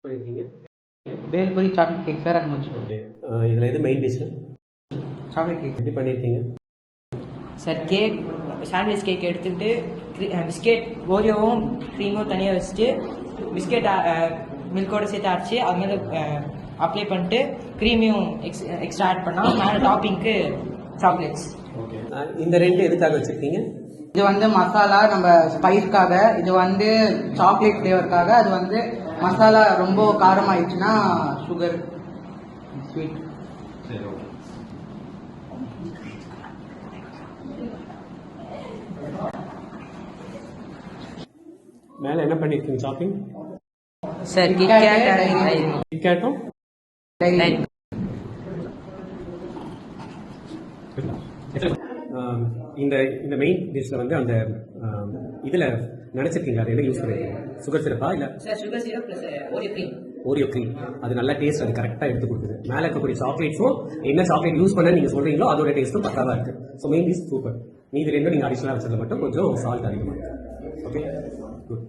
பண்ணியிருக்கீங்க? Bhelpuri chocolate cake sir. அது முடிச்சு ஓகே. இதில் எது மெயின் டிஷ்ஷு? Chocolate cake. எப்படி பண்ணியிருக்கீங்க சார்? கேக் சாண்ட்விச் கேக் எடுத்துக்கிட்டு பிஸ்கெட் ஓரியோவும் க்ரீமும் தனியாக வச்சுட்டு பிஸ்கெட் மில்கோடு சேர்த்து அரைச்சி அது மேலே அப்ளை பண்ணிட்டு க்ரீமையும் எக்ஸ்ட்ரா ஆட் பண்ணால் மேலே டாப்பிங்க்கு சாக்லேட்ஸ். ஓகே. இந்த ரெண்டு எதுக்காக வச்சுருக்கீங்க? இது வந்து மசாலா நம்ம ஸ்பைஸ்க்காக, இது வந்து சாக்லேட் ஃப்ளேவருக்காக, அது வந்து மசாலா ரொம்ப காரமாயிடுச்சுன்னா சுகர் ஸ்வீட். சரி, ஓகே. மேலே என்ன பண்ணியிருக்கீங்க ஷாப்பிங்? சார் கிட்கேட்டும் இந்த இந்த மெயின் டிஷ்ல வந்து அந்த இதில் நினச்சிருக்கீங்க அது என்ன யூஸ் பண்ணிருக்கீங்க? சுகர் சிரப்பா இல்லை sir? Sugar syrup plus Oreo cream. Oreo cream அது நல்ல டேஸ்ட், அது கரெக்டாக எடுத்து கொடுக்குது. மேலே இருக்கக்கூடிய சாக்லேட்ஸும் என்ன சாக்லேட் யூஸ் பண்ண நீங்கள் சொல்கிறீங்களோ அதோட டேஸ்ட்டும் பக்காவாக இருக்குது. So main dish super. மீதி ரெண்டும் நீங்கள் அடிஷனலாக வச்சதில் மட்டும் கொஞ்சம் சால்ட் அதிகமாக இருக்குது. Okay, good.